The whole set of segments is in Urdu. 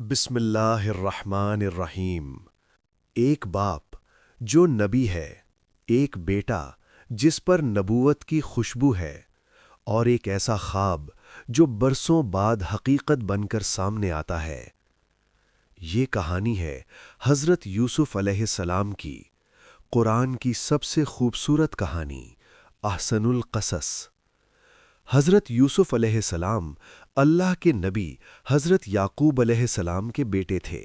بسم اللہ الرحمن الرحیم۔ ایک باپ جو نبی ہے، ایک بیٹا جس پر نبوت کی خوشبو ہے، اور ایک ایسا خواب جو برسوں بعد حقیقت بن کر سامنے آتا ہے۔ یہ کہانی ہے حضرت یوسف علیہ السلام کی، قرآن کی سب سے خوبصورت کہانی، احسن القصص۔ حضرت یوسف علیہ السلام اللہ کے نبی حضرت یعقوب علیہ السلام کے بیٹے تھے۔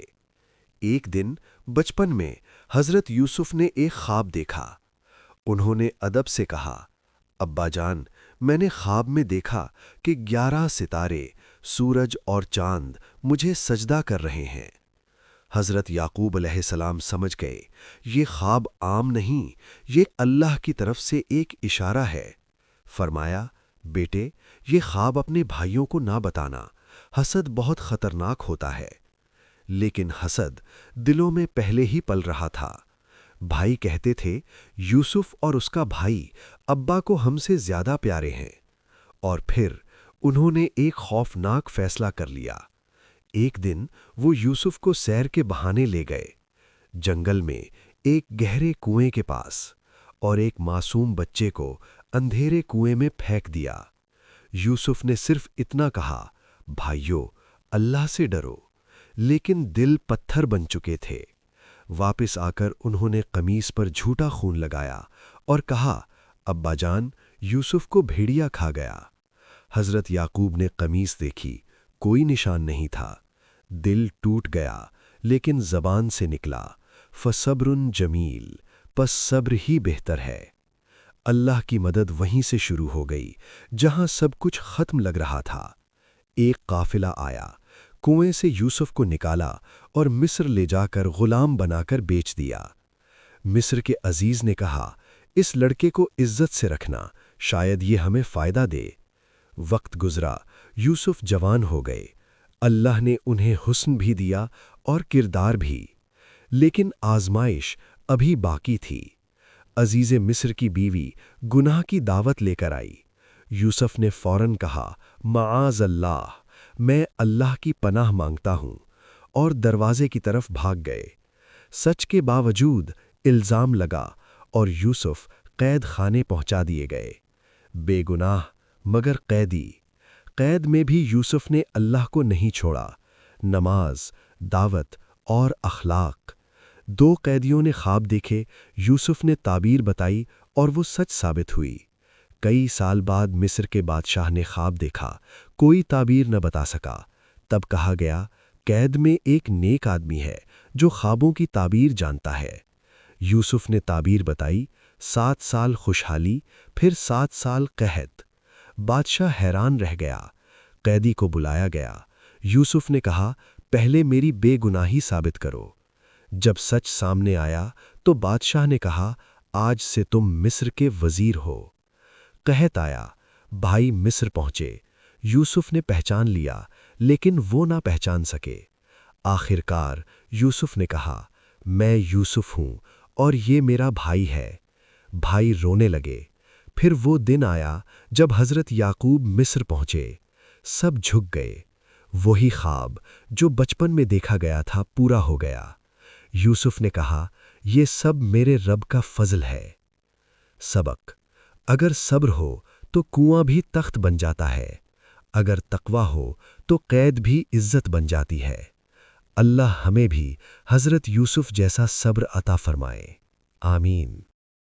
ایک دن بچپن میں حضرت یوسف نے ایک خواب دیکھا۔ انہوں نے ادب سے کہا، ابا جان، میں نے خواب میں دیکھا کہ 11 ستارے، سورج اور چاند مجھے سجدہ کر رہے ہیں۔ حضرت یعقوب علیہ السلام سمجھ گئے، یہ خواب عام نہیں، یہ اللہ کی طرف سے ایک اشارہ ہے۔ فرمایا، بیٹے، یہ خواب اپنے بھائیوں کو نہ بتانا، حسد بہت خطرناک ہوتا ہے۔ لیکن حسد دلوں میں پہلے ہی پل رہا تھا۔ بھائی کہتے تھے، یوسف اور اس کا بھائی ابا کو ہم سے زیادہ پیارے ہیں۔ اور پھر انہوں نے ایک خوفناک فیصلہ کر لیا۔ ایک دن وہ یوسف کو سیر کے بہانے لے گئے، جنگل میں ایک گہرے کنویں کے پاس، اور ایک معصوم بچے کو اندھیرے کنویں میں پھینک دیا۔ یوسف نے صرف اتنا کہا، بھائیو، اللہ سے ڈرو، لیکن دل پتھر بن چکے تھے۔ واپس آ کر انہوں نے قمیص پر جھوٹا خون لگایا اور کہا، ابا جان، یوسف کو بھیڑیا کھا گیا۔ حضرت یعقوب نے قمیص دیکھی، کوئی نشان نہیں تھا۔ دل ٹوٹ گیا، لیکن زبان سے نکلا، فصبر جمیل، پس صبر ہی بہتر ہے۔ اللہ کی مدد وہیں سے شروع ہو گئی جہاں سب کچھ ختم لگ رہا تھا۔ ایک قافلہ آیا، کنویں سے یوسف کو نکالا اور مصر لے جا کر غلام بنا کر بیچ دیا۔ مصر کے عزیز نے کہا، اس لڑکے کو عزت سے رکھنا، شاید یہ ہمیں فائدہ دے۔ وقت گزرا، یوسف جوان ہو گئے۔ اللہ نے انہیں حسن بھی دیا اور کردار بھی، لیکن آزمائش ابھی باقی تھی۔ عزیز مصر کی بیوی گناہ کی دعوت لے کر آئی۔ یوسف نے فوراً کہا، معاذ اللہ، میں اللہ کی پناہ مانگتا ہوں، اور دروازے کی طرف بھاگ گئے۔ سچ کے باوجود الزام لگا اور یوسف قید خانے پہنچا دیے گئے۔ بے گناہ مگر قیدی۔ قید میں بھی یوسف نے اللہ کو نہیں چھوڑا، نماز، دعوت اور اخلاق۔ 2 قیدیوں نے خواب دیکھے، یوسف نے تعبیر بتائی اور وہ سچ ثابت ہوئی۔ کئی سال بعد مصر کے بادشاہ نے خواب دیکھا، کوئی تعبیر نہ بتا سکا۔ تب کہا گیا، قید میں ایک نیک آدمی ہے جو خوابوں کی تعبیر جانتا ہے۔ یوسف نے تعبیر بتائی، 7 سال خوشحالی، پھر 7 سال قحط۔ بادشاہ حیران رہ گیا۔ قیدی کو بلایا گیا۔ یوسف نے کہا، پہلے میری بے گناہی ثابت کرو۔ جب سچ سامنے آیا تو بادشاہ نے کہا، آج سے تم مصر کے وزیر ہو۔ قحط آیا، بھائی مصر پہنچے۔ یوسف نے پہچان لیا، لیکن وہ نہ پہچان سکے۔ آخر کار یوسف نے کہا، میں یوسف ہوں اور یہ میرا بھائی ہے۔ بھائی رونے لگے۔ پھر وہ دن آیا جب حضرت یعقوب مصر پہنچے۔ سب جھک گئے۔ وہی خواب جو بچپن میں دیکھا گیا تھا پورا ہو گیا۔ یوسف نے کہا، یہ سب میرے رب کا فضل ہے۔ سبق: اگر صبر ہو تو کنواں بھی تخت بن جاتا ہے، اگر تقویٰ ہو تو قید بھی عزت بن جاتی ہے۔ اللہ ہمیں بھی حضرت یوسف جیسا صبر عطا فرمائے، آمین۔